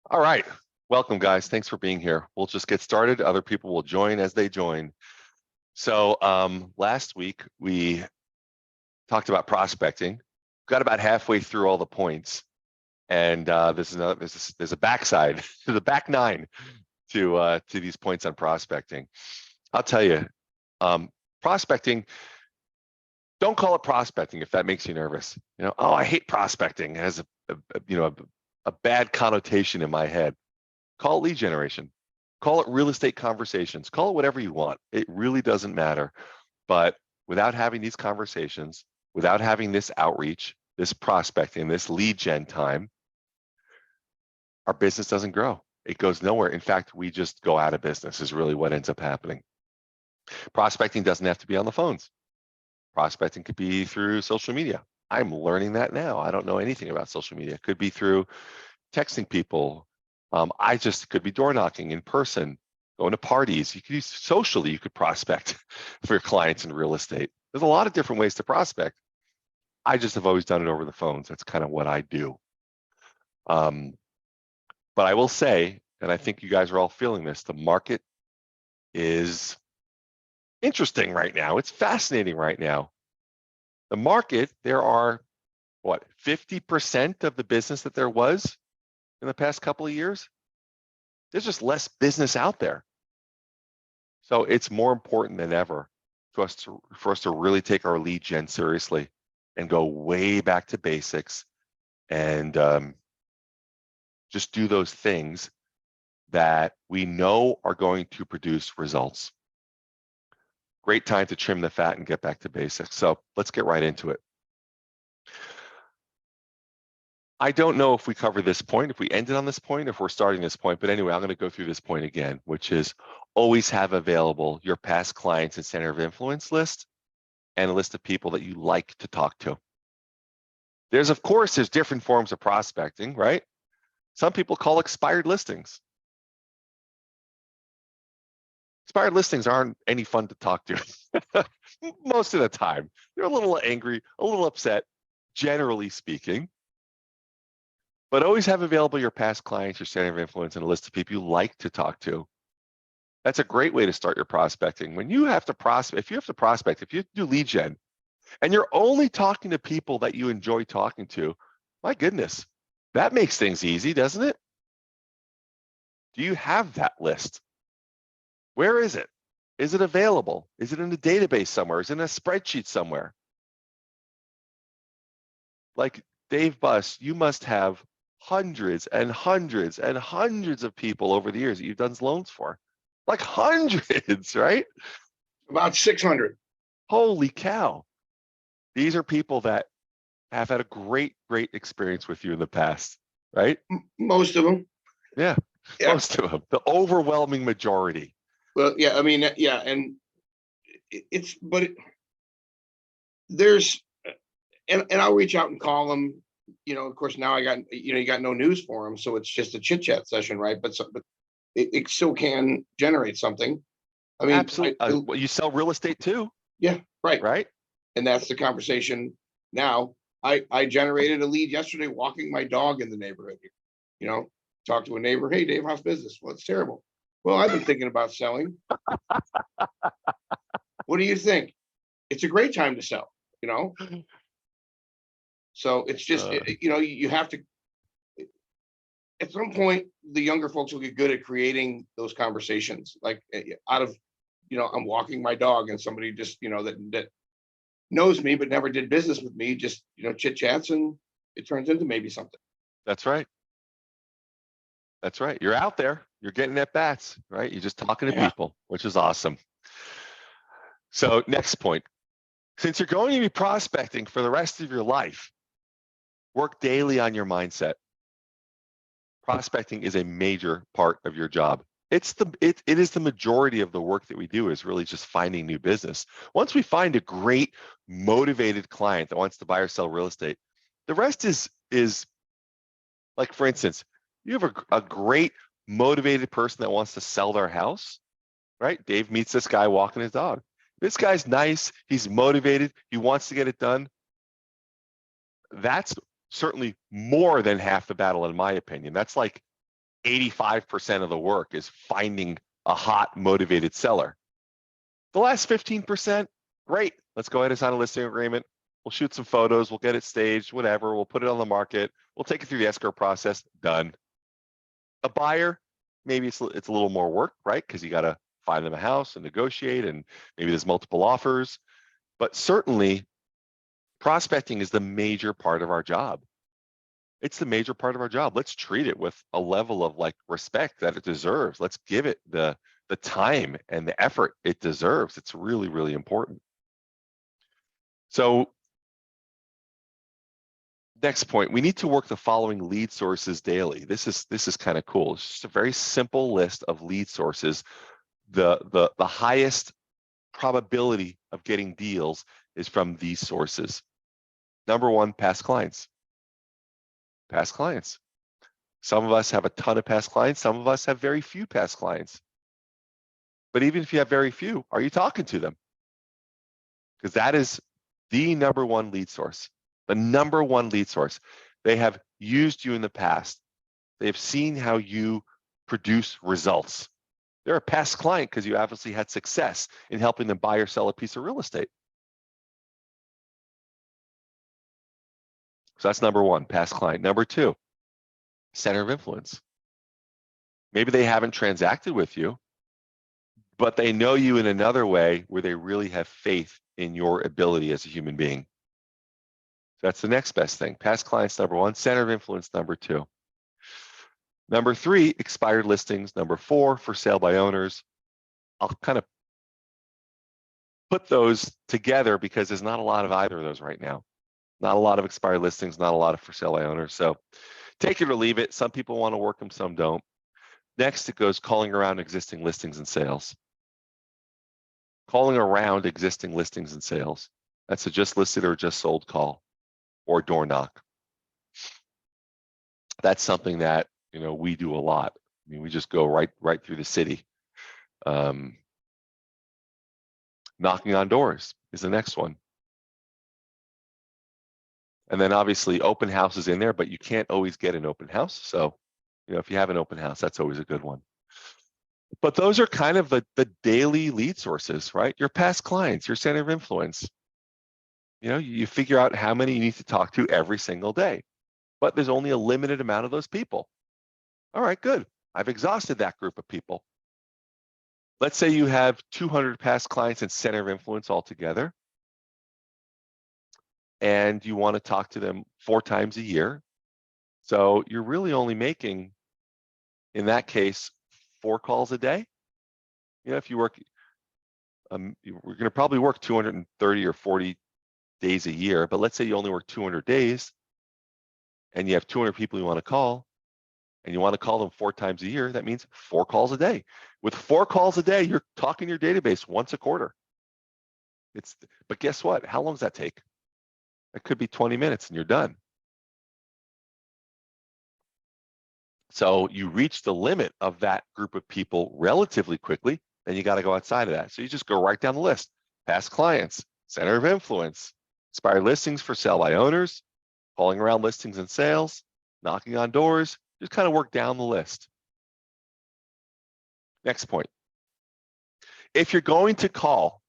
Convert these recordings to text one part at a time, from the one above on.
All right. Welcome, guys. Thanks for being here. We'll just get started. Other people will join as they join. So last week, we talked about prospecting. Got about halfway through all the points. And there's a backside, the back nine to these points on prospecting. I'll tell you, prospecting, don't call it prospecting if that makes you nervous. Oh, I hate prospecting. It has a bad connotation in my head. Call it lead generation. Call it real estate conversations. Call it whatever you want. It really doesn't matter. But without having these conversations, without having this outreach, this prospecting, this lead gen time, our business doesn't grow. It goes nowhere. In fact, we just go out of business is really what ends up happening. Prospecting doesn't have to be on the phones. Prospecting could be through social media. I'm learning that now. I don't know anything about social media. It could be through texting people. Could be door knocking in person, going to parties. You could use socially, you could prospect for your clients in real estate. There's a lot of different ways to prospect. I just have always done it over the phones. That's kind of what I do. But I will say, and I think you guys are all feeling this, the market is interesting right now. It's fascinating right now. The market, there are, 50% of the business that there was in the past couple of years? There's just less business out there. So it's more important than ever for us to really take our lead gen seriously and go way back to basics and just do those things that we know are going to produce results. Great time to trim the fat and get back to basics. So let's get right into it. I don't know if we cover this point, if we ended on this point, if we're starting this point, but anyway, I'm going to go through this point again, which is always have available your past clients and center of influence list and a list of people that you like to talk to. There's different forms of prospecting, right? Some people call expired listings. Expired listings aren't any fun to talk to most of the time. They're a little angry, a little upset, generally speaking. But always have available your past clients, your center of influence, and a list of people you like to talk to. That's a great way to start your prospecting. When you have to prospect, if you do lead gen, and you're only talking to people that you enjoy talking to, my goodness, that makes things easy, doesn't it? Do you have that list? Where is it? Is it available? Is it in a database somewhere? Is it in a spreadsheet somewhere? Like Dave Buss, you must have hundreds and hundreds and hundreds of people over the years that you've done loans for. Like hundreds, right? About 600. Holy cow. These are people that have had a great experience with you in the past, right? Most of them. Yeah. Most of them. The overwhelming majority. Well, yeah, I mean, yeah, and there's, and I'll reach out and call them. Of course, now you got no news for them, so it's just a chit chat session, right? But it still can generate something. I mean, absolutely. You sell real estate too. Yeah, right. Right. And that's the conversation now. I generated a lead yesterday walking my dog in the neighborhood here. Talked to a neighbor. Hey, Dave, how's business? Well, it's terrible. Well, I've been thinking about selling. What do you think? It's a great time to sell, So it's just, you have to, at some point, the younger folks will get good at creating those conversations, like out of, I'm walking my dog and somebody just, that knows me, but never did business with me, just, chit chats and it turns into maybe something. That's right. That's right. You're out there, you're getting at bats, right? You're just talking to people, which is awesome. So next point, since you're going to be prospecting for the rest of your life, work daily on your mindset. Prospecting is a major part of your job. It is the majority of the work that we do is really just finding new business. Once we find a great motivated client that wants to buy or sell real estate, the rest is like, for instance, you have a great motivated person that wants to sell their house, right? Dave meets this guy walking his dog. This guy's nice, he's motivated, he wants to get it done. That's certainly more than half the battle, in my opinion. That's like 85% of the work is finding a hot, motivated seller. The last 15%, great. Let's go ahead and sign a listing agreement. We'll shoot some photos. We'll get it staged, whatever. We'll put it on the market. We'll take it through the escrow process. Done. A buyer, maybe it's a little more work, right? Because you got to find them a house and negotiate, and maybe there's multiple offers. But certainly, prospecting is the major part of our job. It's the major part of our job. Let's treat it with a level of like respect that it deserves. Let's give it the time and the effort it deserves. It's really, really important. So next point, we need to work the following lead sources daily. This is kind of cool. It's just a very simple list of lead sources. The highest probability of getting deals is from these sources. Number one, past clients. Past clients. Some of us have a ton of past clients. Some of us have very few past clients. But even if you have very few, are you talking to them? Because that is the number one lead source. The number one lead source. They have used you in the past. They have seen how you produce results. They're a past client because you obviously had success in helping them buy or sell a piece of real estate. So that's number one, past client. Number two, center of influence. Maybe they haven't transacted with you, but they know you in another way where they really have faith in your ability as a human being. So that's the next best thing. Past clients, number one. Center of influence, number two. Number three, expired listings. Number four, for sale by owners. I'll kind of put those together because there's not a lot of either of those right now. Not a lot of expired listings, not a lot of for sale by owners. So take it or leave it. Some people want to work them, some don't. Next, it goes calling around existing listings and sales. Calling around existing listings and sales. That's a just listed or just sold call or door knock. That's something that, you know, we do a lot. I mean, we just go right through the city. Knocking on doors is the next one. And then obviously open house is in there, but you can't always get an open house. So, you know, if you have an open house, that's always a good one. But those are kind of the daily lead sources, right? Your past clients, your center of influence. You know, you figure out how many you need to talk to every single day, but there's only a limited amount of those people. All right, good. I've exhausted that group of people. Let's say you have 200 past clients and center of influence altogether, and you want to talk to them 4 times a year. So you're really only making, in that case, 4 calls a day. You know, if you work, we're going to probably work 230 or 40 days a year, but let's say you only work 200 days and you have 200 people you want to call, and you want to call them 4 times a year, that means 4 calls a day. With 4 calls a day, you're talking your database once a quarter. But guess what? How long does that take? It could be 20 minutes and you're done. So you reach the limit of that group of people relatively quickly, then you got to go outside of that. So you just go right down the list. Past clients, center of influence, expired listings for sale by owners, calling around listings and sales, knocking on doors, just kind of work down the list. Next point. If you're going to call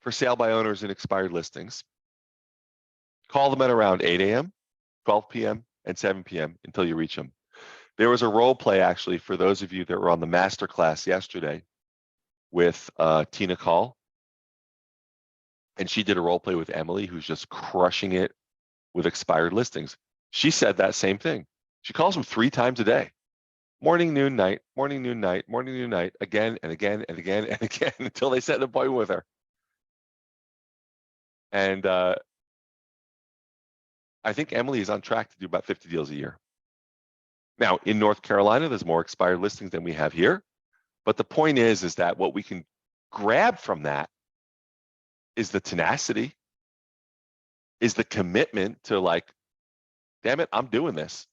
for sale by owners and expired listings, call them at around 8 a.m., 12 p.m., and 7 p.m. until you reach them. There was a role play actually for those of you that were on the master class yesterday with Tina Call. And she did a role play with Emily, who's just crushing it with expired listings. She said that same thing. She calls them 3 times a day. Morning, noon, night, morning, noon, night, morning, noon, night, again and again and again and again until they set an appointment with her. And I think Emily is on track to do about 50 deals a year. Now, in North Carolina, there's more expired listings than we have here. But the point is that what we can grab from that is the tenacity, is the commitment to like, damn it, I'm doing this.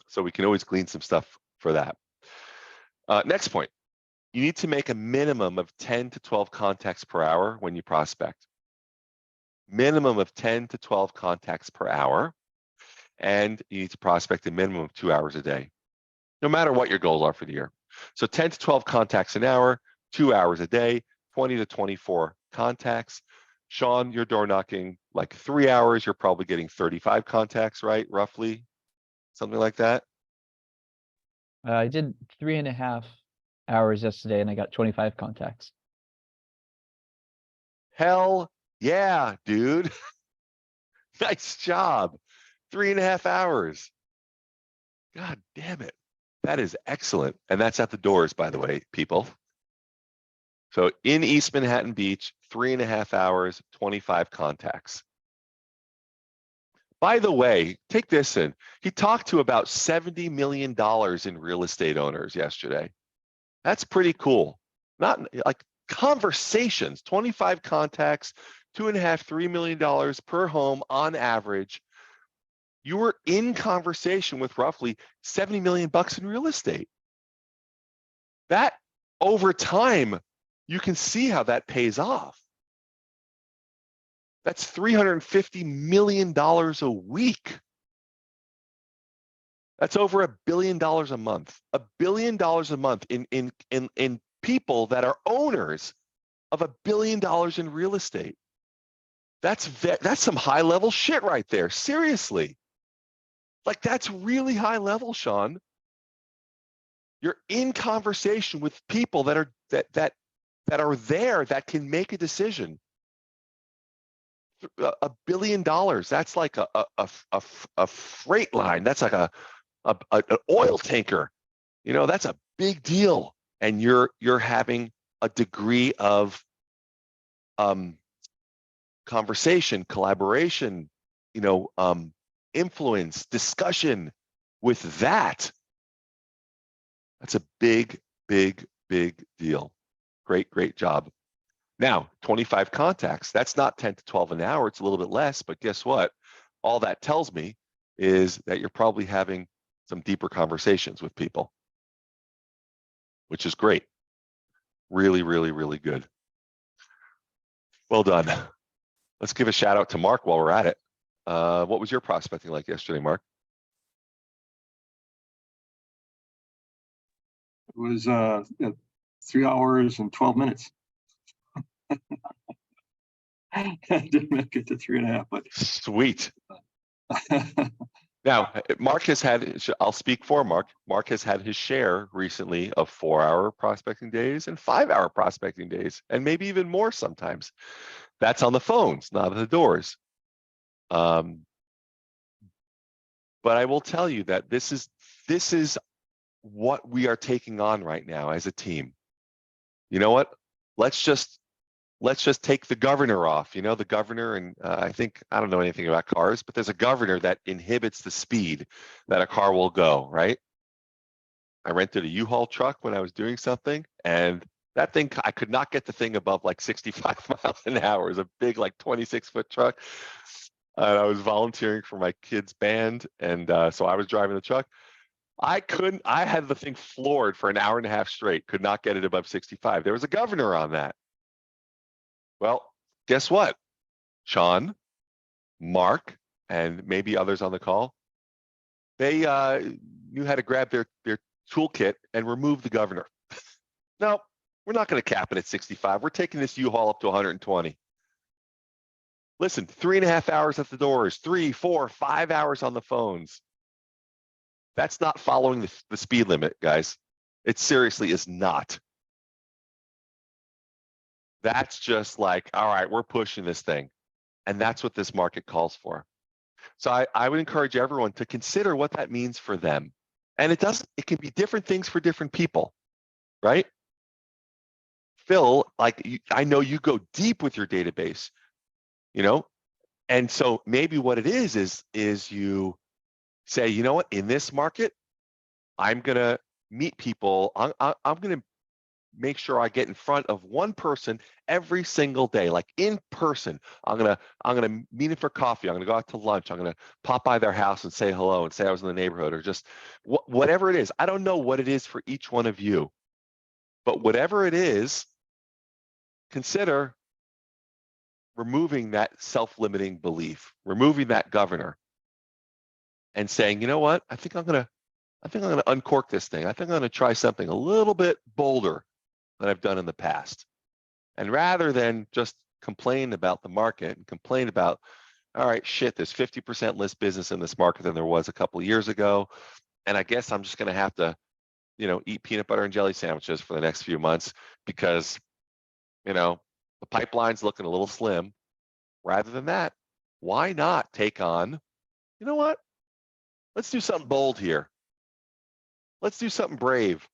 So we can always glean some stuff for that. Next point, you need to make a minimum of 10 to 12 contacts per hour when you prospect. Minimum of 10 to 12 contacts per hour. and you need to prospect a minimum of 2 hours a day, no matter what your goals are for the year. So 10 to 12 contacts an hour, 2 hours a day, 20 to 24 contacts. Sean, you're door knocking like 3 hours. You're probably getting 35 contacts, right? Roughly, something like that. I did 3.5 hours yesterday and I got 25 contacts. Hell yeah, dude. Nice job. 3.5 hours. God damn it. That is excellent. And that's at the doors, by the way, people. So in East Manhattan Beach, 3.5 hours, 25 contacts. By the way, take this in. He talked to about $70 million in real estate owners yesterday. That's pretty cool. Not like conversations, 25 contacts, $2.5, $3 million per home on average. You were in conversation with roughly 70 million bucks in real estate. That over time, you can see how that pays off. That's $350 million a week. That's over $1 billion a month. $1 billion a month in people that are owners of $1 billion in real estate. That's some high level shit right there. Seriously. Like that's really high level, Sean. You're in conversation with people that are that are there that can make a decision. $1 billion. That's like a freight line. That's like an oil tanker. You know, that's a big deal. And you're having a degree of conversation, collaboration, you know, influence, discussion with that. That's a big, big, big deal. Great, great job. Now, 25 contacts, that's not 10 to 12 an hour. It's a little bit less, but guess what? All that tells me is that you're probably having some deeper conversations with people, which is great. Really, really, really good. Well done. Let's give a shout out to Mark while we're at it. What was your prospecting like yesterday, Mark? It was 3 hours and 12 minutes. I didn't make it to 3.5, but Sweet. Now, Mark has had, I'll speak for Mark. Mark has had his share recently of 4-hour prospecting days and 5-hour prospecting days, and maybe even more sometimes. That's on the phones, not at the doors. But I will tell you that this is what we are taking on right now as a team. You know what? Let's just take the governor off. You know, the governor, and I don't know anything about cars, but there's a governor that inhibits the speed that a car will go, right? I rented a U-Haul truck when I was doing something, and that thing, I could not get the thing above like 65 miles an hour. It was a big, like 26-foot truck. And I was volunteering for my kid's band, and so I was driving the truck. I had the thing floored for an hour and a half straight, could not get it above 65. There was a governor on that. Well, guess what? Sean, Mark, and maybe others on the call, they knew how to grab their toolkit and remove the governor. No, we're not going to cap it at 65. We're taking this U-Haul up to 120. Listen, 3.5 hours at the doors, 3, 4, 5 hours on the phones. That's not following the speed limit, guys. It seriously is not. That's just like, all right, we're pushing this thing. And that's what this market calls for. So I would encourage everyone to consider what that means for them. And it can be different things for different people, right? Phil, like I know you go deep with your database, you know? And so maybe what it is you say, you know what, in this market, I'm gonna meet people. I'm gonna make sure I get in front of one person every single day, like in person. I'm gonna meet him for coffee. I'm gonna go out to lunch. I'm gonna pop by their house and say hello and say I was in the neighborhood, or just whatever it is. I don't know what it is for each one of you, but whatever it is, consider removing that self-limiting belief, removing that governor. and saying, you know what, I think I'm gonna uncork this thing. I think I'm gonna try something a little bit bolder than I've done in the past. And rather than just complain about the market and complain about, all right, shit, there's 50% less business in this market than there was a couple of years ago. And I guess I'm just gonna have to, eat peanut butter and jelly sandwiches for the next few months because, the pipeline's looking a little slim. Rather than that, why not take on, you know what? Let's do something bold here. Let's do something brave,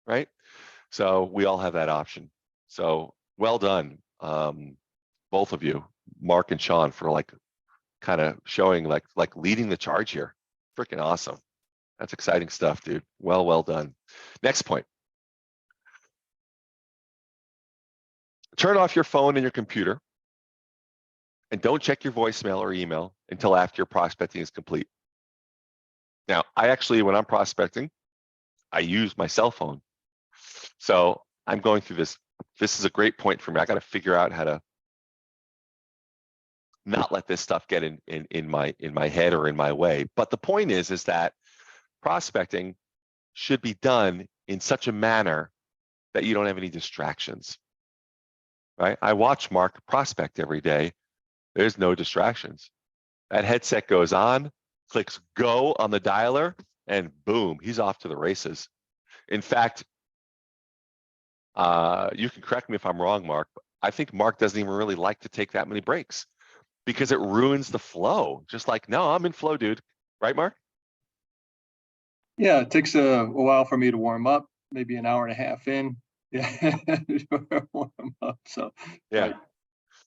right? So we all have that option. So well done, both of you, Mark and Sean, for kind of showing like leading the charge here. Freaking awesome. That's exciting stuff, dude. Well done. Next point. Turn off your phone and your computer and don't check your voicemail or email until after your prospecting is complete. Now, I actually, when I'm prospecting, I use my cell phone. So I'm going through this. This is a great point for me. I got to figure out how to not let this stuff get in my head or in my way. But the point is that prospecting should be done in such a manner that you don't have any distractions, right? I watch Mark prospect every day. There's no distractions. That headset goes on, clicks go on the dialer, and boom, he's off to the races. In fact, you can correct me if I'm wrong, Mark, but I think Mark doesn't even really like to take that many breaks because it ruins the flow. Just like, no, I'm in flow, dude. Right, Mark? Yeah, it takes a while for me to warm up, maybe an hour and a half in. Yeah, warm up. So Yeah. right.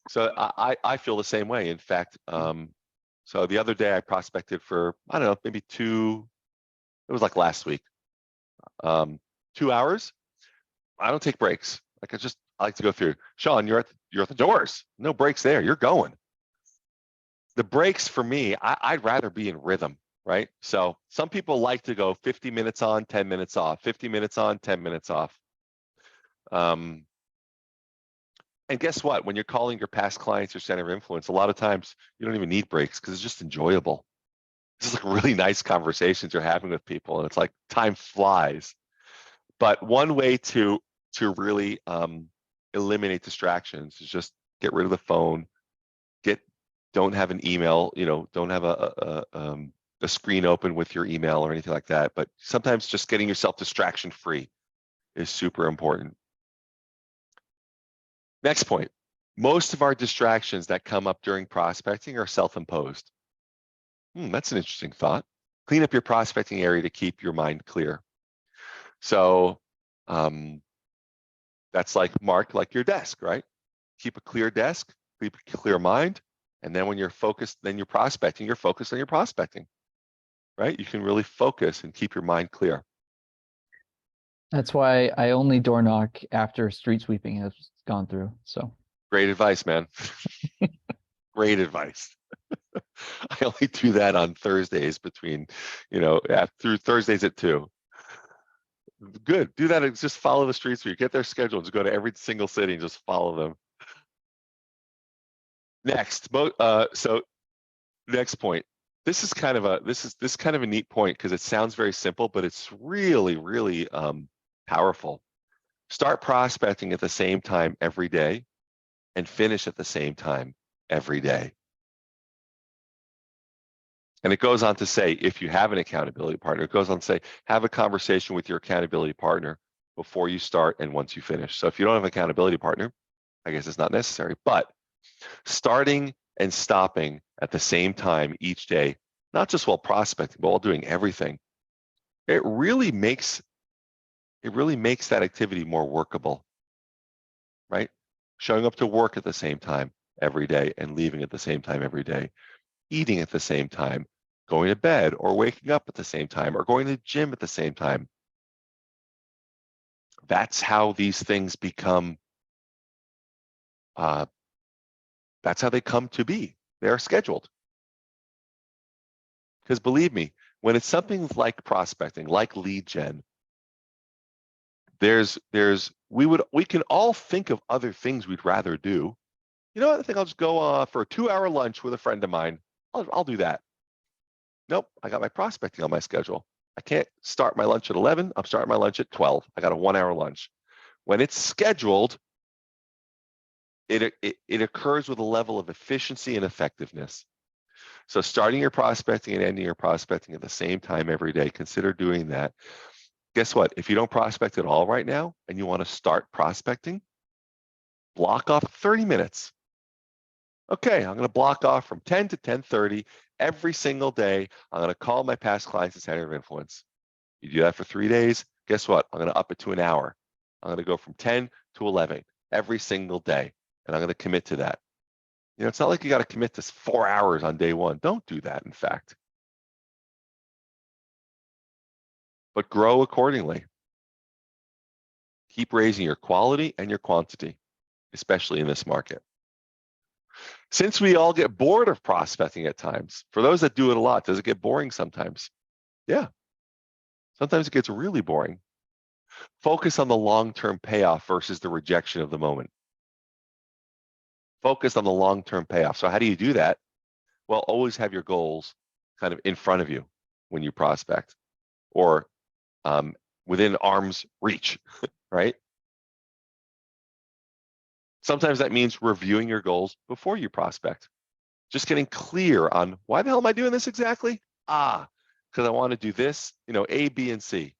So I feel the same way. In fact, so the other day I prospected for, I don't know, maybe it was like last week, 2 hours. I don't take breaks. I like to go through. Sean, you're at the doors. No breaks there. You're going. The breaks for me, I'd rather be in rhythm, right? So some people like to go 50 minutes on, 10 minutes off, 50 minutes on, 10 minutes off. And guess what? When you're calling your past clients your center of influence, a lot of times you don't even need breaks because it's just enjoyable. It's just like really nice conversations you're having with people, and it's like time flies. But one way to really eliminate distractions is just get rid of the phone. Don't have an email. Don't have a screen open with your email or anything like that. But sometimes just getting yourself distraction free is super important. Next point, most of our distractions that come up during prospecting are self-imposed. That's an interesting thought. Clean up your prospecting area to keep your mind clear. So that's like, Mark, like your desk, right? Keep a clear desk, keep a clear mind, and then when you're focused, then you're prospecting, you're focused on your prospecting, right? You can really focus and keep your mind clear. That's why I only door knock after street sweeping has gone through. So great advice, man. Great advice. I only do that on Thursdays through Thursdays at 2. Good. Do that. Just follow the streets. You get their schedule. Just go to every single city and just follow them. Next, so next point. This is kind of a neat point because it sounds very simple, but it's really, really powerful. Start prospecting at the same time every day and finish at the same time every day. And it goes on to say, if you have an accountability partner, it goes on to say, have a conversation with your accountability partner before you start and once you finish. So if you don't have an accountability partner, I guess it's not necessary, but starting and stopping at the same time each day, not just while prospecting, but while doing everything, it really makes that activity more workable, right? Showing up to work at the same time every day and leaving at the same time every day, eating at the same time, going to bed or waking up at the same time or going to the gym at the same time. That's how these things become, that's how they come to be. They're scheduled. Because believe me, when it's something like prospecting, like lead gen, we can all think of other things we'd rather do. You know what? I think I'll just go for a 2-hour lunch with a friend of mine. I'll do that. Nope, I got my prospecting on my schedule. I can't start my lunch at 11. I'm starting my lunch at 12. I got a 1-hour lunch. When it's scheduled, it occurs with a level of efficiency and effectiveness. So starting your prospecting and ending your prospecting at the same time every day, consider doing that. Guess what? If you don't prospect at all right now and you want to start prospecting, block off 30 minutes. Okay, I'm going to block off from 10 to 10:30 every single day. I'm going to call my past clients in center of influence. You do that for 3 days. Guess what? I'm going to up it to an hour. I'm going to go from 10 to 11 every single day, and I'm going to commit to that. You know, it's not like you got to commit to 4 hours on day one. Don't do that, in fact. But grow accordingly. Keep raising your quality and your quantity, especially in this market. Since we all get bored of prospecting at times, for those that do it a lot, does it get boring sometimes? Yeah. Sometimes it gets really boring. Focus on the long-term payoff versus the rejection of the moment. Focus on the long-term payoff. So how do you do that? Well, always have your goals kind of in front of you when you prospect, or within arm's reach, right? Sometimes that means reviewing your goals before you prospect. Just getting clear on, why the hell am I doing this exactly? Because I want to do this, A, B, and C.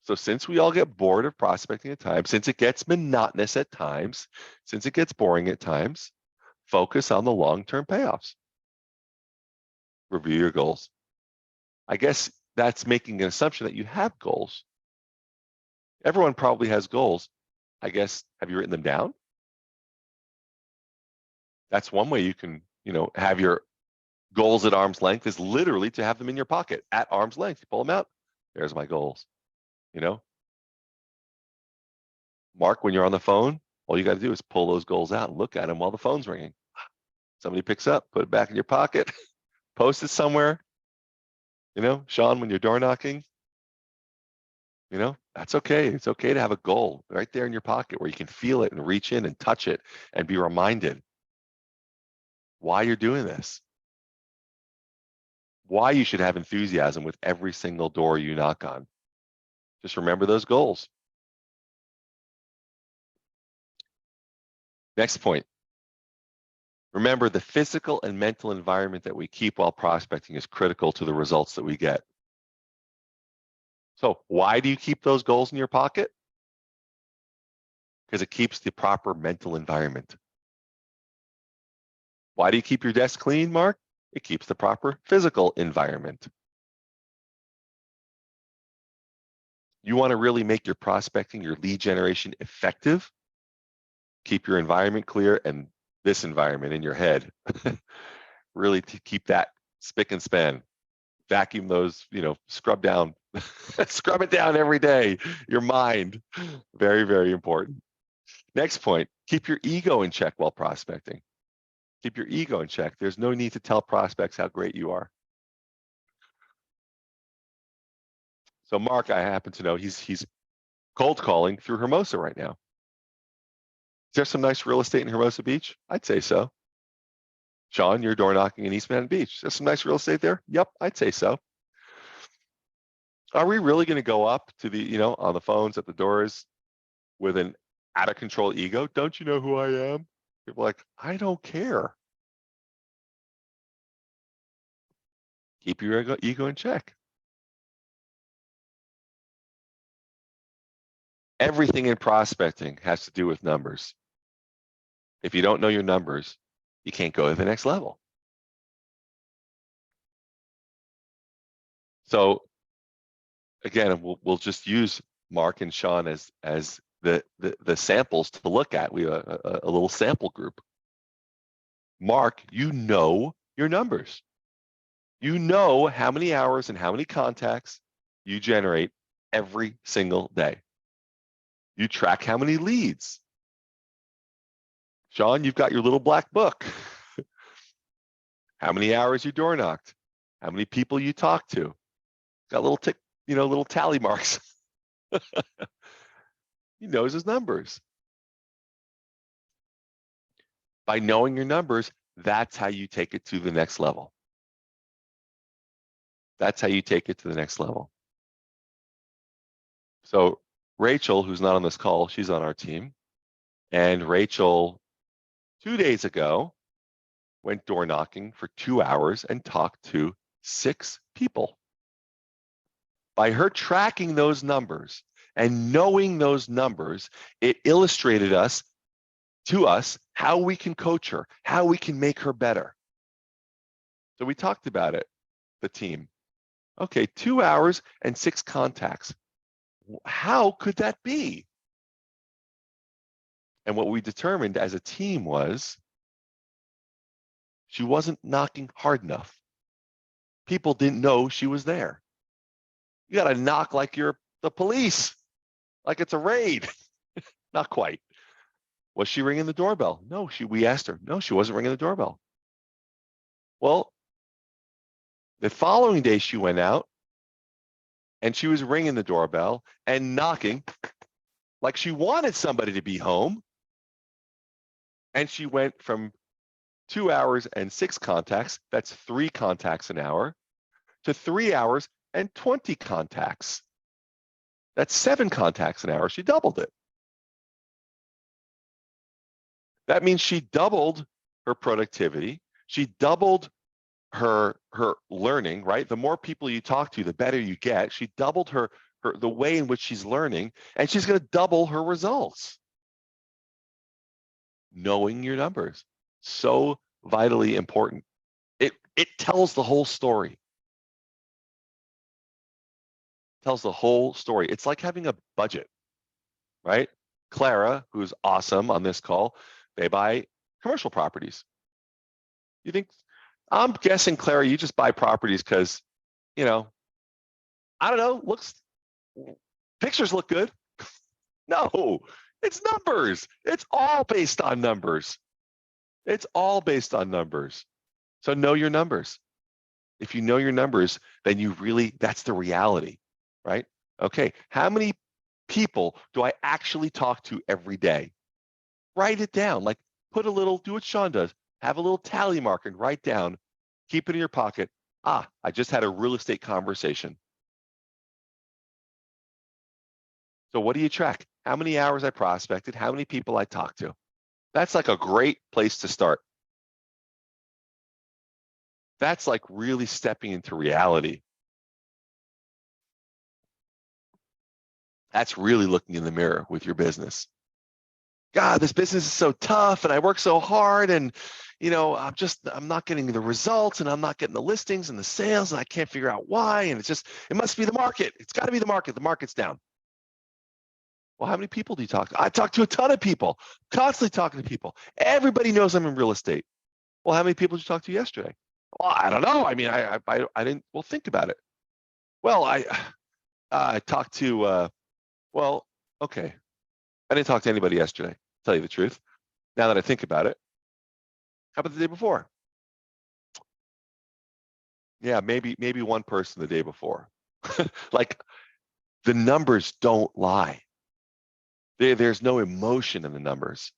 So since we all get bored of prospecting at times, since it gets monotonous at times, since it gets boring at times, focus on the long-term payoffs. Review your goals. I guess that's making an assumption that you have goals. Everyone probably has goals. I guess, have you written them down? That's one way you can, have your goals at arm's length, is literally to have them in your pocket at arm's length. You pull them out. There's my goals. Mark, when you're on the phone, all you got to do is pull those goals out and look at them while the phone's ringing. Somebody picks up, put it back in your pocket, post it somewhere. Sean, when you're door knocking, that's okay. It's okay to have a goal right there in your pocket where you can feel it and reach in and touch it and be reminded why you're doing this, why you should have enthusiasm with every single door you knock on. Just remember those goals. Next point. Remember, the physical and mental environment that we keep while prospecting is critical to the results that we get. So why do you keep those goals in your pocket? Because it keeps the proper mental environment. Why do you keep your desk clean, Mark? It keeps the proper physical environment. You want to really make your prospecting, your lead generation effective? Keep your environment clear, and this environment in your head. Really to keep that spick and span. Vacuum those, scrub down, scrub it down every day. Your mind, very, very important. Next point, keep your ego in check while prospecting. Keep your ego in check. There's no need to tell prospects how great you are. So Mark, I happen to know he's cold calling through Hermosa right now. Is there some nice real estate in Hermosa Beach? I'd say so. Sean, you're door knocking in East Manhattan Beach. There's some nice real estate there? Yep, I'd say so. Are we really going to go up to the, on the phones at the doors with an out of control ego? Don't you know who I am? People are like, I don't care. Keep your ego in check. Everything in prospecting has to do with numbers. If you don't know your numbers, you can't go to the next level. So again, we'll just use Mark and Sean as the samples to look at. We have a little sample group. Mark, you know your numbers. You know how many hours and how many contacts you generate every single day. You track how many leads. Sean, you've got your little black book. How many hours you door knocked? How many people you talked to? Got little tick, little tally marks. He knows his numbers. By knowing your numbers, that's how you take it to the next level. That's how you take it to the next level. So Rachel, who's not on this call, she's on our team. And Rachel, 2 days ago, went door knocking for 2 hours and talked to 6 people. By her tracking those numbers and knowing those numbers, it illustrated to us how we can coach her, how we can make her better. So we talked about it, the team. Okay, 2 hours and 6 contacts. How could that be? And what we determined as a team was she wasn't knocking hard enough. People didn't know she was there. You got to knock like you're the police, like it's a raid. Not quite. Was she ringing the doorbell? No, we asked her. No, she wasn't ringing the doorbell. Well, the following day she went out and she was ringing the doorbell and knocking like she wanted somebody to be home. And she went from 2 hours and 6 contacts, that's 3 contacts an hour, to 3 hours and 20 contacts. That's 7 contacts an hour. She doubled it. That means she doubled her productivity. She doubled her learning, right? The more people you talk to, the better you get. She doubled the way in which she's learning, and she's going to double her results. Knowing your numbers, so vitally important. It tells the whole story. Tells the whole story. It's like having a budget, right? Clara, who's awesome on this call, they buy commercial properties. You think, I'm guessing, Clara, you just buy properties because, I don't know, pictures look good. No, it's numbers. It's all based on numbers. It's all based on numbers. So know your numbers. If you know your numbers, then that's the reality, right? Okay, how many people do I actually talk to every day? Write it down. Like do what Sean does. Have a little tally marker and write down, keep it in your pocket. I just had a real estate conversation. So what do you track? How many hours I prospected, how many people I talked to. That's like a great place to start. That's like really stepping into reality. That's really looking in the mirror with your business. God, this business is so tough and I work so hard and I'm not getting the results and I'm not getting the listings and the sales and I can't figure out why. And it must be the market. It's got to be the market. The market's down. Well, how many people do you talk to? I talk to a ton of people, constantly talking to people. Everybody knows I'm in real estate. Well, how many people did you talk to yesterday? Well, I don't know. I mean, I didn't, well, think about it. Well, I talked to, okay. I didn't talk to anybody yesterday, to tell you the truth. Now that I think about it, how about the day before? Yeah, maybe one person the day before. Like the numbers don't lie. There's no emotion in the numbers.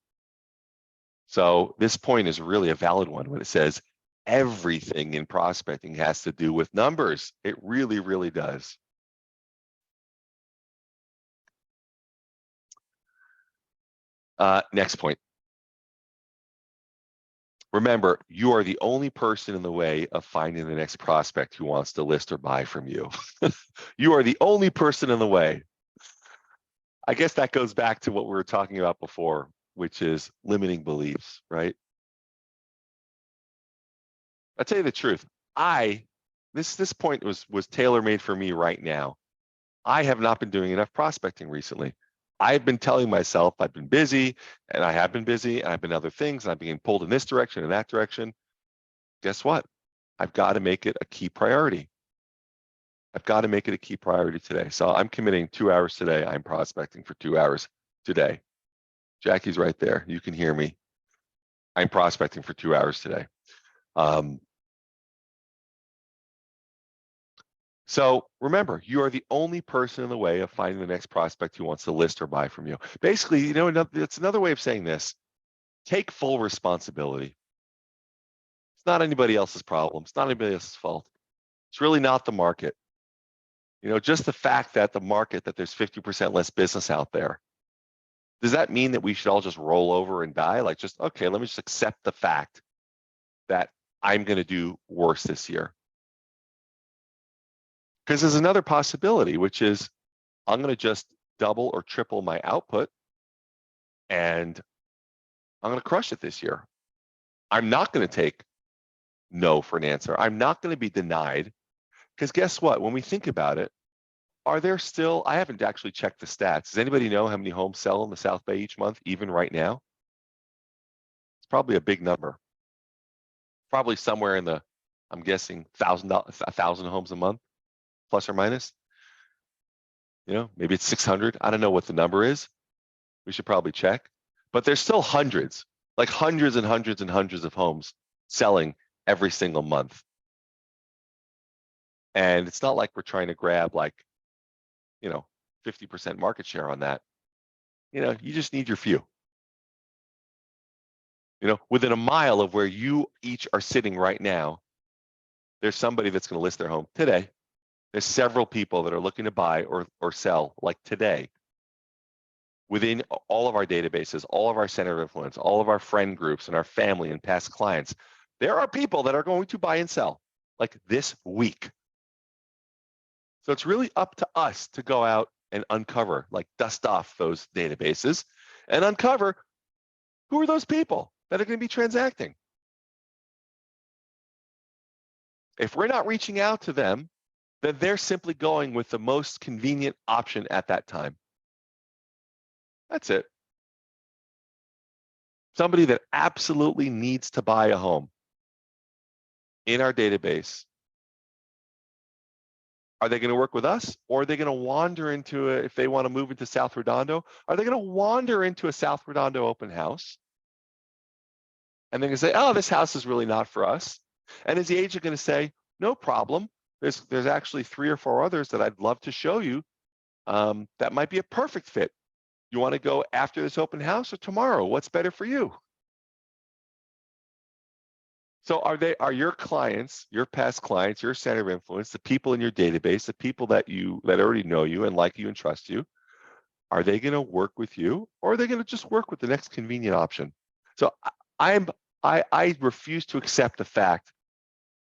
So this point is really a valid one when it says everything in prospecting has to do with numbers. It really, really does. Next point. Remember, you are the only person in the way of finding the next prospect who wants to list or buy from you. You are the only person in the way. I guess that goes back to what we were talking about before, which is limiting beliefs, right? I'll tell you the truth. This point was tailor-made for me right now. I have not been doing enough prospecting recently. I've been telling myself I've been busy, and I have been busy, and I've been other things, and I'm being pulled in this direction and that direction. Guess what? I've got to make it a key priority. I've got to make it a key priority today. So I'm committing 2 hours today. I'm prospecting for 2 hours today. Jackie's right there. You can hear me. I'm prospecting for 2 hours today. So remember, you are the only person in the way of finding the next prospect who wants to list or buy from you. Basically, it's another way of saying this. Take full responsibility. It's not anybody else's problem. It's not anybody else's fault. It's really not the market. Just the fact that that there's 50% less business out there. Does that mean that we should all just roll over and die? Like, just, okay, let me just accept the fact that I'm going to do worse this year. Because there's another possibility, which is I'm going to just double or triple my output and I'm going to crush it this year. I'm not going to take no for an answer. I'm not going to be denied. Because guess what? When we think about it, are there still, I haven't actually checked the stats. Does anybody know how many homes sell in the South Bay each month, even right now? It's probably a big number. Probably somewhere in the, I'm guessing, 1,000 homes a month, plus or minus. Maybe it's 600. I don't know what the number is. We should probably check. But there's still hundreds, like hundreds and hundreds and hundreds of homes selling every single month. And it's not like we're trying to grab 50% market share on that. You just need your few. Within a mile of where you each are sitting right now, there's somebody that's going to list their home today. There's several people that are looking to buy or sell like today. Within all of our databases, all of our center of influence, all of our friend groups and our family and past clients, there are people that are going to buy and sell like this week. So it's really up to us to go out and uncover, like dust off those databases and uncover who are those people that are going to be transacting. If we're not reaching out to them, then they're simply going with the most convenient option at that time. That's it. Somebody that absolutely needs to buy a home in our database. Are they going to work with us, or are they going to wander into if they want to move into South Redondo, are they going to wander into a South Redondo open house? And they're going to say, oh, this house is really not for us. And is the agent going to say, no problem. There's actually 3 or 4 others that I'd love to show you that might be a perfect fit. You want to go after this open house or tomorrow? What's better for you? So are your clients, your past clients, your center of influence, the people in your database, the people that already know you and like you and trust you, are they going to work with you, or are they going to just work with the next convenient option? So I refuse to accept the fact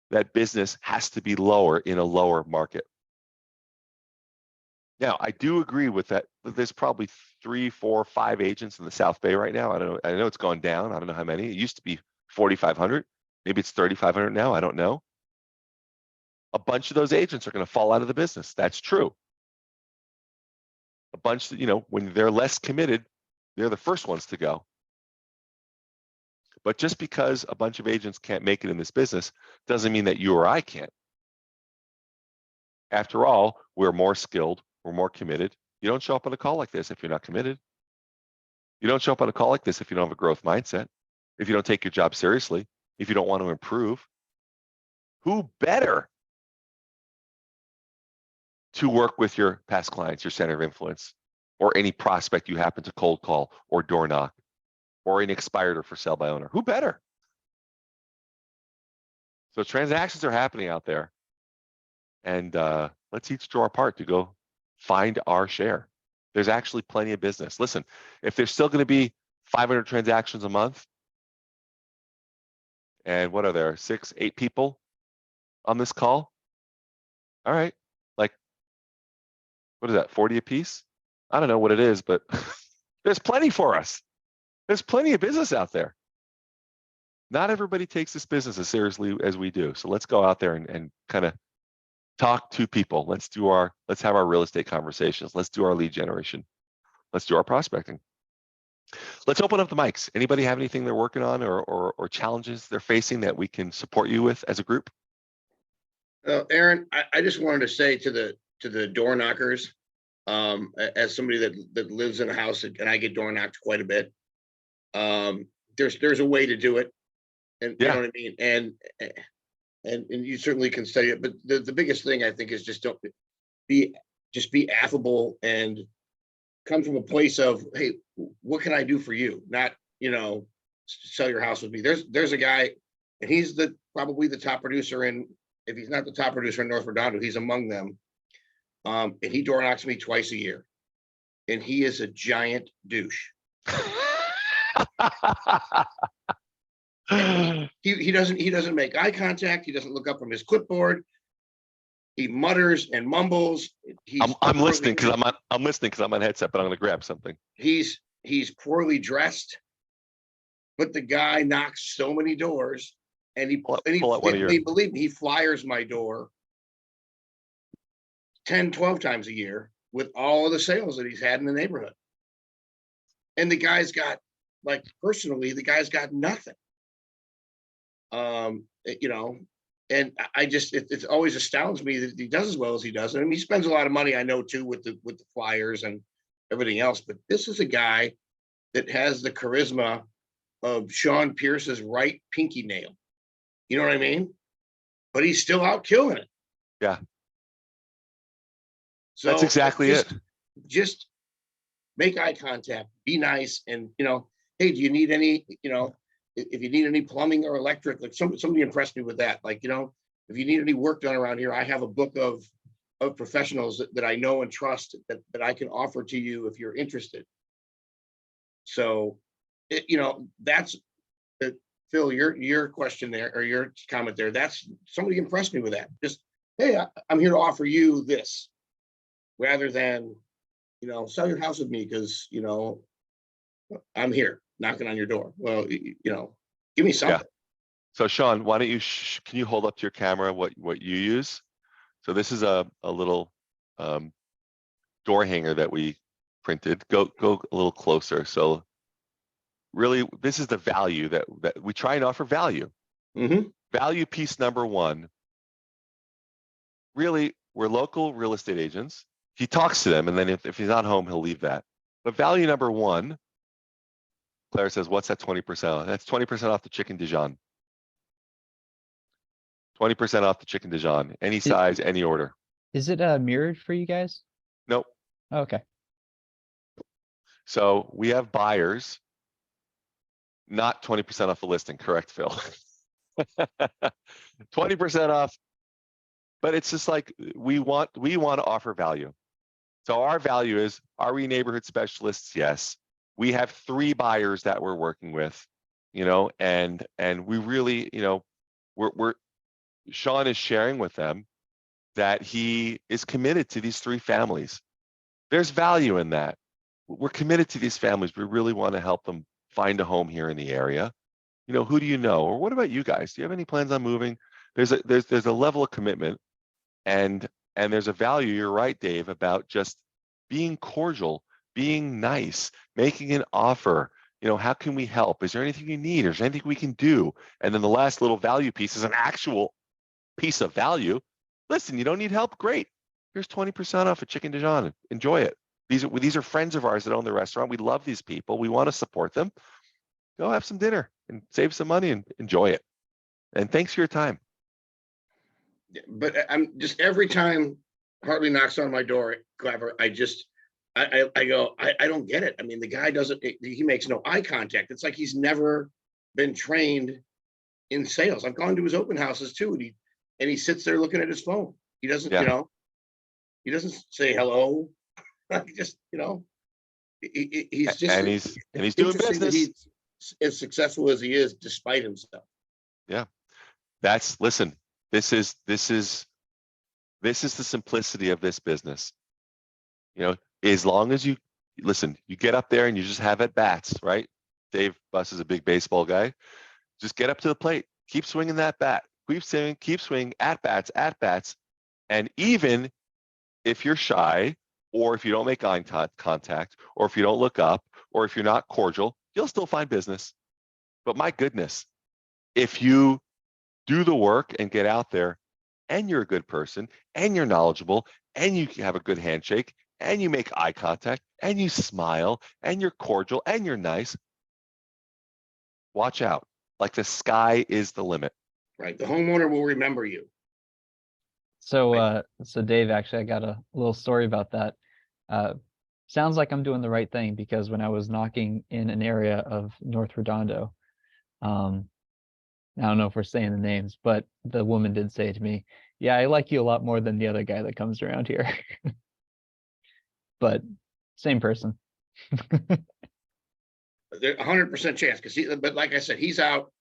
that business has to be lower in a lower market. Now, I do agree with that. There's probably 3, 4, 5 agents in the South Bay right now. I don't know. I know it's gone down. I don't know how many. It used to be 4,500. Maybe it's 3,500 now. I don't know. A bunch of those agents are going to fall out of the business. That's true. A bunch that, when they're less committed, they're the first ones to go. But just because a bunch of agents can't make it in this business doesn't mean that you or I can't. After all, we're more skilled, we're more committed. You don't show up on a call like this if you're not committed. You don't show up on a call like this if you don't have a growth mindset, if you don't take your job seriously, if you don't want to improve. Who better to work with your past clients, your center of influence, or any prospect you happen to cold call or door knock, or an expired or for sale by owner? Who better? So transactions are happening out there, and let's each do our part to go find our share. There's actually plenty of business. Listen, if there's still going to be 500 transactions a month, and what are there, 6, 8 people on this call? All right, like, what is that, 40 a piece? I don't know what it is, but there's plenty for us. There's plenty of business out there. Not everybody takes this business as seriously as we do. So let's go out there and kind of talk to people. Let's have our real estate conversations. Let's do our lead generation. Let's do our prospecting. Let's open up the mics. Anybody have anything they're working on or challenges they're facing that we can support you with as a group? Aaron, I just wanted to say to the door knockers, as somebody that lives in a house and I get door knocked quite a bit, there's a way to do it, and you know what I mean, and you certainly can study it. But the biggest thing I think is just be affable and come from a place of, hey, what can I do for you? Not, sell your house with me. There's a guy, and he's probably the top producer in if he's not the top producer in North Redondo, he's among them. And he door knocks me twice a year. And he is a giant douche. He doesn't make eye contact. He doesn't look up from his clipboard. He mutters and mumbles. I'm listening because I'm on headset, but I'm going to grab something. He's poorly dressed, but the guy knocks so many doors, and believe me, he flyers my door 10, 12 times a year with all of the sales that he's had in the neighborhood. And the guy's got, like, personally, the guy's got nothing. You know, and I just, it always astounds me that he does as well as he does. I mean, he spends a lot of money, I know, too, with the flyers and everything else, but this is a guy that has the charisma of Sean Pierce's right pinky nail. You know what I mean? But he's still out killing it. Yeah. So that's exactly it. Just make eye contact, be nice, and, you know, hey, do you need any, you know, if you need any plumbing or electric, like somebody impressed me with that. Like, you know, if you need any work done around here, I have a book of professionals that I know and trust that I can offer to you if you're interested. So, you know, that's Phil, your question there, or your comment there, that's, somebody impressed me with that. Just, hey, I'm here to offer you this, rather than, you know, sell your house with me because, you know, I'm here knocking on your door. Well, you know, give me something. Yeah. So Sean, why don't you, can you hold up to your camera what you use? So this is a little door hanger that we printed. Go a little closer. So really, this is the value that we try and offer value. Mm-hmm. Value piece number one. Really, we're local real estate agents. He talks to them, and then if he's not home, he'll leave that. But value number one, Claire says, what's that 20%? That's 20% off the chicken Dijon. 20% off the chicken Dijon, any size, any order. Is it mirrored for you guys? Nope. Oh, okay. So we have buyers, not 20% off the listing, correct, Phil? 20% off, but it's just like we want to offer value. So our value is, are we neighborhood specialists? Yes. We have 3 buyers that we're working with, you know, and we really, you know, Sean is sharing with them that he is committed to these 3 families. There's value in that. We're committed to these families. We really want to help them find a home here in the area. You know, who do you know? Or what about you guys? Do you have any plans on moving? There's a level of commitment, and there's a value, you're right, Dave, about just being cordial, being nice, making an offer. You know, how can we help? Is there anything you need? Is there anything we can do? And then the last little value piece is an actual piece of value. Listen, you don't need help? Great. Here's 20% off a chicken Dijon. Enjoy it. These are friends of ours that own the restaurant. We love these people. We want to support them. Go have some dinner and save some money and enjoy it. And thanks for your time. But I'm just, every time Hartley knocks on my door, Klapper, I go, I don't get it. I mean, the guy he makes no eye contact. It's like he's never been trained in sales. I've gone to his open houses too, and he sits there looking at his phone. He doesn't, you know, he doesn't say hello. Just, you know, he's just, and he's doing business. He's as successful as he is, despite himself. Yeah, listen. This is the simplicity of this business. You know, as long as you listen, you get up there and you just have at bats, right? Dave Buss is a big baseball guy. Just get up to the plate, keep swinging that bat, keep swinging at bats, and even if you're shy, or if you don't make eye contact, or if you don't look up, or if you're not cordial, you'll still find business. But my goodness, if you do the work and get out there, and you're a good person, and you're knowledgeable, and you have a good handshake, and you make eye contact, and you smile, and you're cordial, and you're nice, watch out. Like, the sky is the limit. Right. The homeowner will remember you. So, so Dave, actually, I got a little story about that. Sounds like I'm doing the right thing, because when I was knocking in an area of North Redondo, I don't know if we're saying the names, but the woman did say to me, yeah, I like you a lot more than the other guy that comes around here. But same person. There's 100% chance, because but like I said, he's out,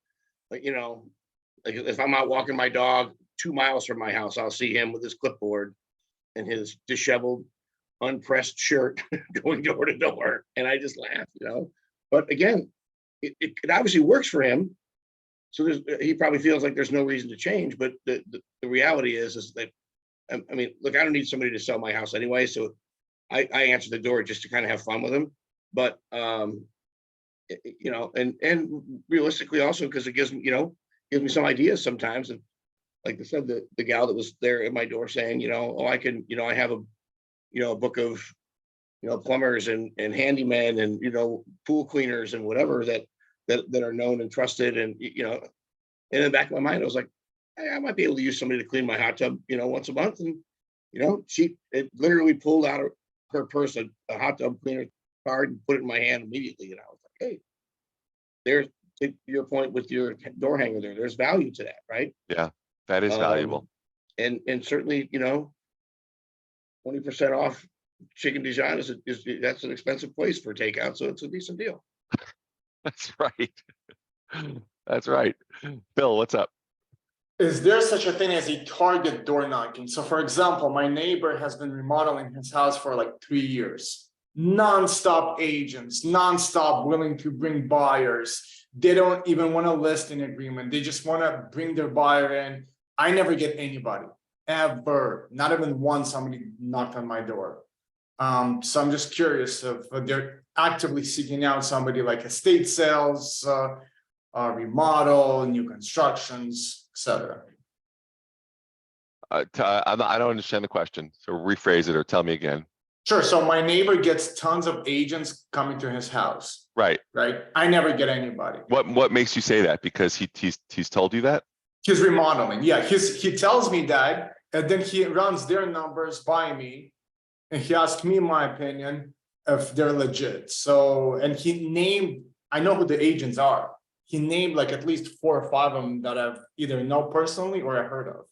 like, like if I'm out walking my dog 2 miles from my house, I'll see him with his clipboard and his disheveled, unpressed shirt going door to door. And I just laugh, But again, it obviously works for him. So he probably feels like there's no reason to change. But the reality is that, I mean, look, I don't need somebody to sell my house anyway. So I answer the door just to kind of have fun with him. But, and realistically also, because it gives me some ideas sometimes. And like I said, the gal that was there at my door saying, I can, I have a book of, plumbers and handymen and, pool cleaners and whatever that are known and trusted. And, in the back of my mind, I was like, hey, I might be able to use somebody to clean my hot tub, once a month. And, it literally pulled out of her purse a hot tub cleaner card and put it in my hand immediately. And I was like, hey, there's, to your point with your door hanger there's value to that, right? Yeah, that is valuable. And certainly, 20% off Chicken Dijon is that's an expensive place for takeout, so it's a decent deal. That's right. That's right. Bill, what's up? Is there such a thing as a target door knocking? So for example, my neighbor has been remodeling his house for like 3 years. Non-stop agents, non-stop willing to bring buyers. They don't even want to list an agreement. They just want to bring their buyer in. I never get anybody, ever. Not even once somebody knocked on my door. So I'm just curious if they're actively seeking out somebody like estate sales, remodel, new constructions, etc. I don't understand the question, so rephrase it or tell me again. Sure. So my neighbor gets tons of agents coming to his house. Right. Right. I never get anybody. What makes you say that? Because he's told you that? He's remodeling. Yeah, he tells me that, and then he runs their numbers by me, and he asks me my opinion if they're legit. So, and he named, I know who the agents are. He named like at least 4 or 5 of them that I've either know personally or I heard of.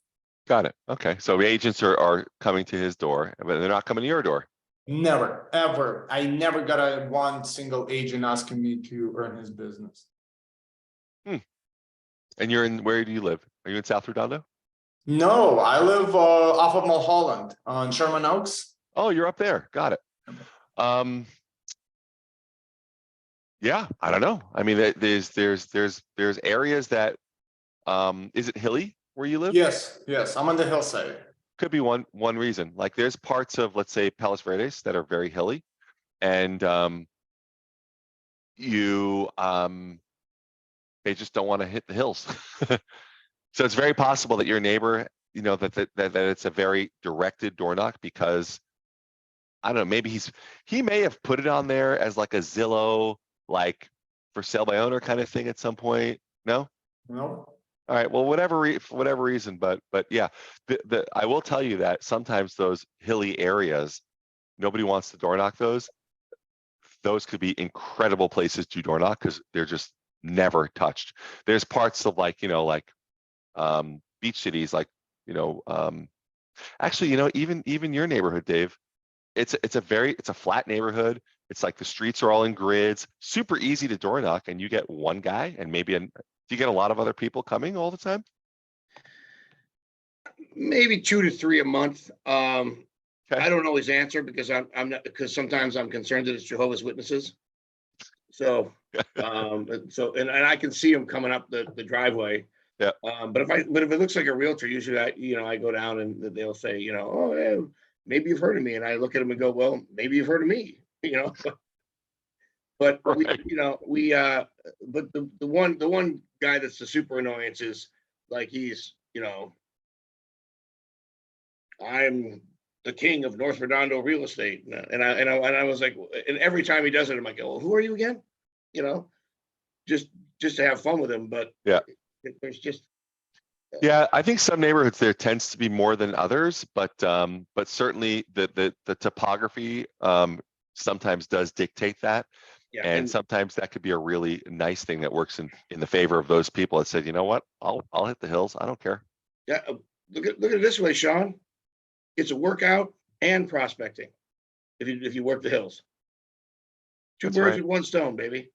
Got it. Okay. So the agents are coming to his door, but they're not coming to your door. Never, ever. I never got a one single agent asking me to earn his business. And where do you live? Are you in South Redondo? No, I live off of Mulholland on Sherman Oaks. Oh, you're up there. Got it. Yeah, I don't know. I mean, there's areas that, is it hilly where you live? Yes, I'm on the hillside. Could be one reason. Like there's parts of, let's say, Palos Verdes that are very hilly, and they just don't want to hit the hills. So it's very possible that your neighbor, that it's a very directed door knock, because I don't know, maybe he may have put it on there as like a Zillow, like for sale by owner kind of thing at some point. No? No. All right. Well, for whatever reason, but yeah, I will tell you that sometimes those hilly areas, nobody wants to door knock those. Those could be incredible places to door knock because they're just never touched. There's parts of like beach cities, like actually, even your neighborhood, Dave. It's a flat neighborhood. It's like the streets are all in grids, super easy to door knock, and you get one guy and maybe do you get a lot of other people coming all the time? Maybe 2 to 3 a month. Okay. I don't always answer because I'm not, because sometimes I'm concerned that it's Jehovah's Witnesses. So, and I can see them coming up the driveway. Yeah. But if it looks like a realtor, usually I go down and they'll say, oh, yeah, maybe you've heard of me, and I look at them and go, well, maybe you've heard of me, But Right. but the one guy that's the super annoyance is like he's I'm the king of North Redondo real estate, and I was like, and every time he does it, I'm like, well, who are you again? Just to have fun with him, but Yeah. There's just Yeah, I think some neighborhoods there tends to be more than others, but certainly the topography sometimes does dictate that. Yeah, And sometimes that could be a really nice thing that works in the favor of those people that said, you know what, I'll hit the hills. I don't care. yeah, look at it this way, Sean. It's a workout and prospecting. If you work the hills. Two That's birds right. with one stone, baby.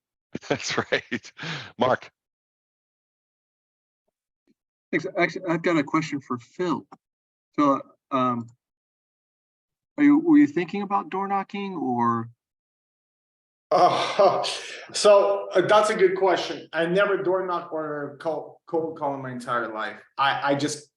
That's right. Mark, Thanks. Actually, I've got a question for Phil. Phil, were you thinking about door knocking or? So that's a good question. I never door knock or cold call in my entire life. I just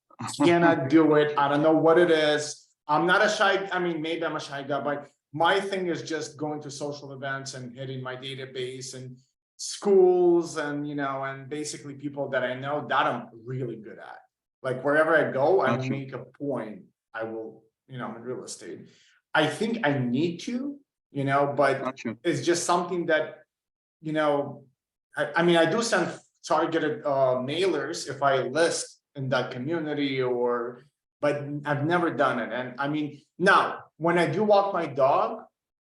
cannot do it. I don't know what it is. I'm not a shy, I mean, maybe I'm a shy guy, but my thing is just going to social events and hitting my database and schools and, you know, and basically people that I know that I'm really good at. Like wherever I go, I Gotcha. make a point. I will, you know, in real estate. I think I need to, you know, but Gotcha. it's just something that, you know, I mean, I do send targeted mailers if I list in that community or, but I've never done it. And I mean, now, when I do walk my dog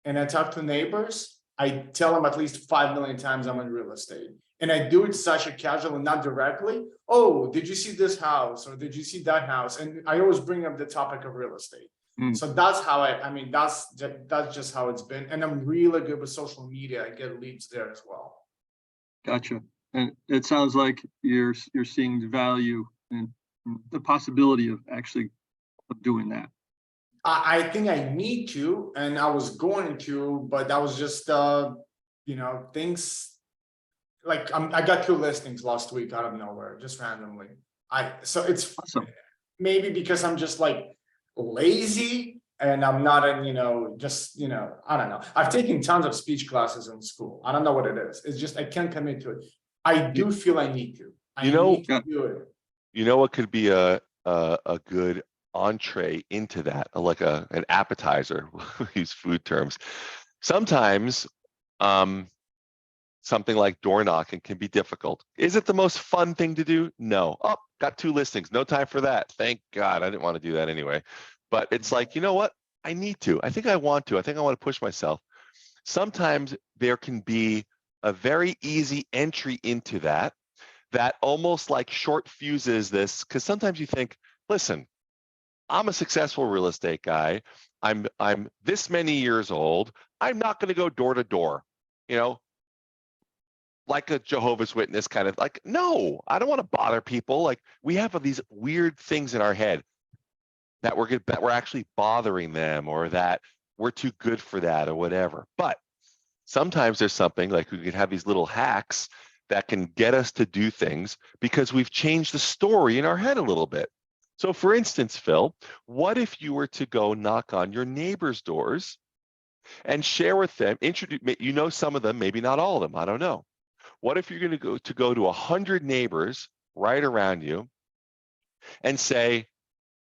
and I talk to neighbors, I tell them at least 5 million times I'm in real estate. And I do it such a casual and not directly. Oh, did you see this house? Or did you see that house? And I always bring up the topic of real estate. So that's how I mean, that's just how it's been. And I'm really good with social media. I get leads there as well. Gotcha. And it sounds like you're seeing the value and the possibility of actually of doing that. I think I need to, and I was going to, but that was just, you know, things like I got 2 listings last week out of nowhere, just randomly. So it's Awesome. maybe because I'm just like lazy and I'm not in, you know, just, you know, I don't know. I've taken tons of speech classes in school. I don't know what it is. It's just I can't commit to it. I do feel I need to. I need to do it. you know what could be a good entree into that, like an appetizer, use food terms. Sometimes something like door knocking can be difficult. Is it the most fun thing to do? No. Oh, got 2 listings. No time for that. Thank God. I didn't want to do that anyway. But it's like, you know what? I need to. I think I want to. I think I want to push myself. Sometimes there can be a very easy entry into that almost like short fuses this, because sometimes you think, listen, I'm a successful real estate guy. I'm this many years old. I'm not going to go door to door, you know, like a Jehovah's Witness kind of like, no, I don't want to bother people. Like we have these weird things in our head that we're actually bothering them or that we're too good for that or whatever. But sometimes there's something like we can have these little hacks that can get us to do things because we've changed the story in our head a little bit. So for instance, Phil, what if you were to go knock on your neighbors' doors and share with them, introduce, you know, some of them, maybe not all of them, I don't know. What if you're going to go to 100 neighbors right around you and say,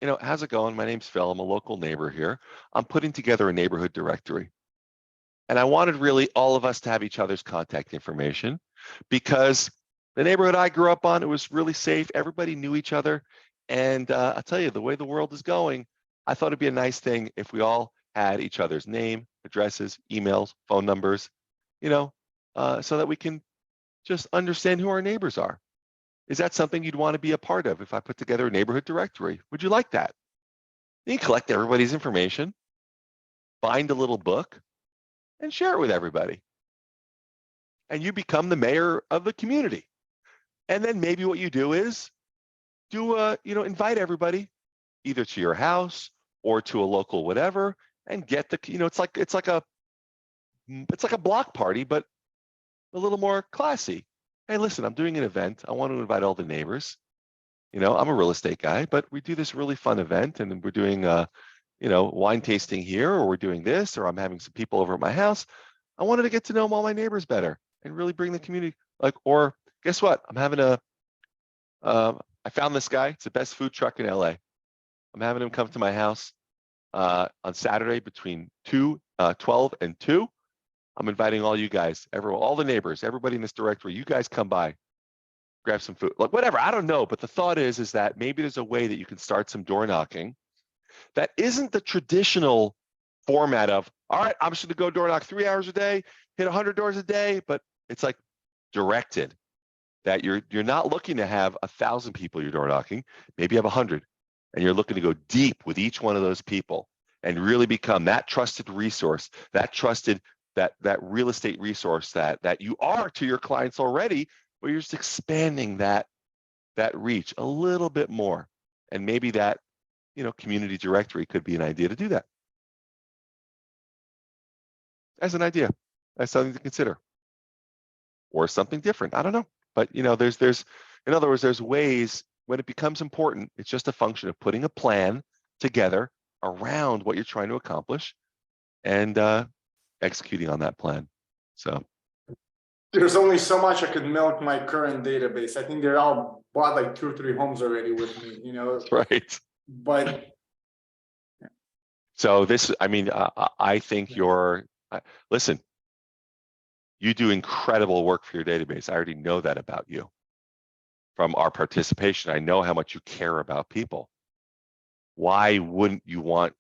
you know, how's it going? My name's Phil. I'm a local neighbor here. I'm putting together a neighborhood directory. And I wanted really all of us to have each other's contact information because the neighborhood I grew up on, it was really safe. Everybody knew each other. And I'll tell you, the way the world is going, I thought it'd be a nice thing if we all had each other's name, addresses, emails, phone numbers, you know, so that we can just understand who our neighbors are. Is that something you'd want to be a part of if I put together a neighborhood directory? Would you like that? You collect everybody's information, bind a little book, and share it with everybody. And you become the mayor of the community. And then maybe what you do is invite everybody either to your house or to a local whatever and get the, it's like a block party, but a little more classy. Hey, listen, I'm doing an event. I want to invite all the neighbors. You know, I'm a real estate guy, but we do this really fun event and we're doing, wine tasting here, or we're doing this, or I'm having some people over at my house. I wanted to get to know all my neighbors better and really bring the community. Or guess what? I found this guy. It's the best food truck in LA. I'm having him come to my house on Saturday between 12 and 2. I'm inviting all you guys, all the neighbors, everybody in this directory. You guys come by, grab some food, like whatever. I don't know, but the thought is that maybe there's a way that you can start some door knocking that isn't the traditional format of, all right, I'm just going to go door knock 3 hours a day. hit 100 doors a day, but it's like directed that you're not looking to have 1,000 people you're door knocking. Maybe you have 100, and you're looking to go deep with each one of those people and really become that trusted resource, that trusted that real estate resource that you are to your clients already, but you're just expanding that reach a little bit more. And maybe that, community directory could be an idea to do that. As an idea, as something to consider. Or something different. I don't know. But there's in other words, there's ways when it becomes important, it's just a function of putting a plan together around what you're trying to accomplish and executing on that plan. So there's only so much I could milk my current database. I think they're all bought like 2 or 3 homes already with me, that's right. But so this, I think listen, you do incredible work for your database. I already know that about you. From our participation, I know how much you care about people. Why wouldn't you want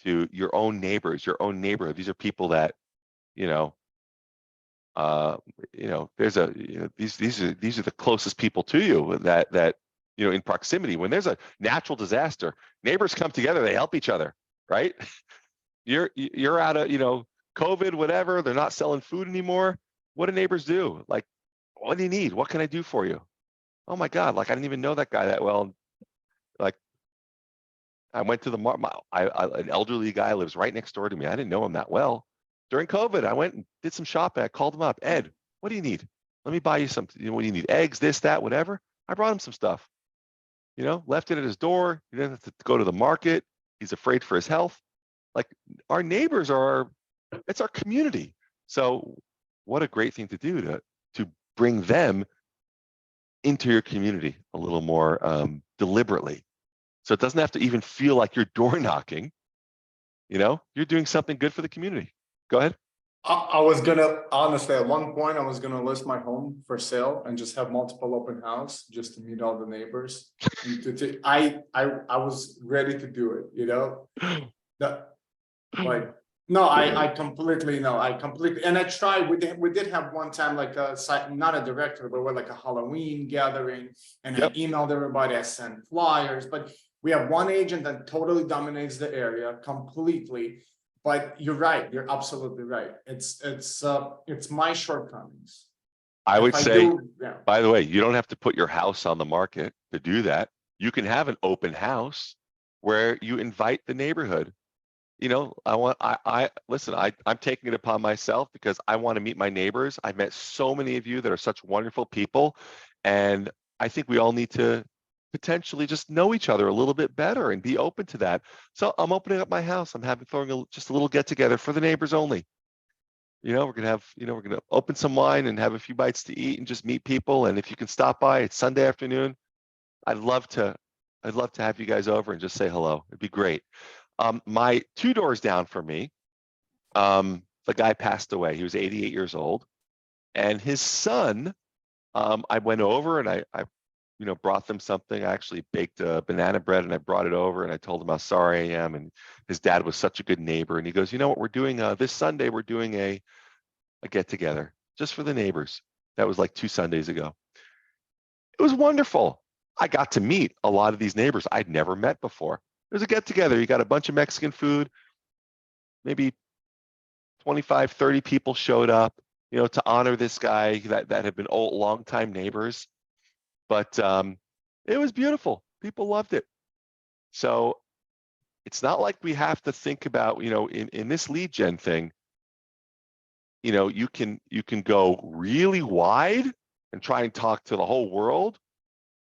to, your own neighbors, your own neighborhood? These are people that, these are the closest people to you that in proximity. When there's a natural disaster, neighbors come together, they help each other, right? You're out of, COVID, whatever, they're not selling food anymore. What do neighbors do? Like, what do you need? What can I do for you? Oh my God, like I didn't even know that guy that well. Like I went to an elderly guy lives right next door to me. I didn't know him that well. During COVID, I went and did some shopping. I called him up. Ed, what do you need? Let me buy you something. What do you need? Eggs, this, that, whatever. I brought him some stuff. Left it at his door. He didn't have to go to the market. He's afraid for his health. Like our neighbors it's our community. So what a great thing to do to bring them into your community a little more deliberately. So it doesn't have to even feel like you're door knocking. You're doing something good for the community. Go ahead. I was gonna, honestly, at one point, I was gonna list my home for sale and just have multiple open house just to meet all the neighbors. And I was ready to do it, But no, I completely, and I tried. We did have one time like a site, not a director, but we're like a Halloween gathering, and I emailed everybody. I sent flyers, but we have one agent that totally dominates the area completely. But you're right. You're absolutely right. It's my shortcomings. I would say, yeah. By the way, you don't have to put your house on the market to do that. You can have an open house where you invite the neighborhood. Listen, I'm taking it upon myself because I want to meet my neighbors. I've met so many of you that are such wonderful people. And I think we all need to potentially just know each other a little bit better and be open to that. So I'm opening up my house. I'm throwing just a little get together for the neighbors only. We're gonna open some wine and have a few bites to eat and just meet people. And if you can stop by, it's Sunday afternoon. I'd love to have you guys over and just say hello. It'd be great. My 2 doors down from me, the guy passed away. He was 88 years old, and his son, I went over and I brought them something. I actually baked banana bread and I brought it over and I told him how sorry I am. And his dad was such a good neighbor. And he goes, you know what we're doing this Sunday? We're doing a get together just for the neighbors. That was like 2 Sundays ago. It was wonderful. I got to meet a lot of these neighbors I'd never met before. There's a get together. You got a bunch of Mexican food. Maybe 25, 30 people showed up, to honor this guy that had been long-time neighbors. But it was beautiful. People loved it. So it's not like we have to think about, in this lead gen thing, you can go really wide and try and talk to the whole world,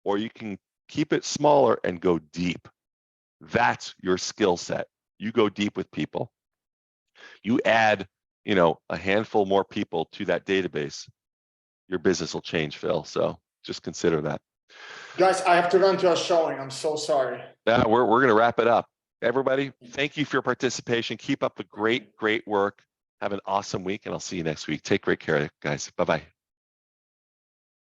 or you can keep it smaller and go deep. That's your skill set. You go deep with people. You add, a handful more people to that database, your business will change, Phil. So just consider that. Guys, I have to run to a showing. I'm so sorry. Yeah, we're going to wrap it up. Everybody, thank you for your participation. Keep up the great work. Have an awesome week, and I'll see you next week. Take great care, guys. Bye-bye.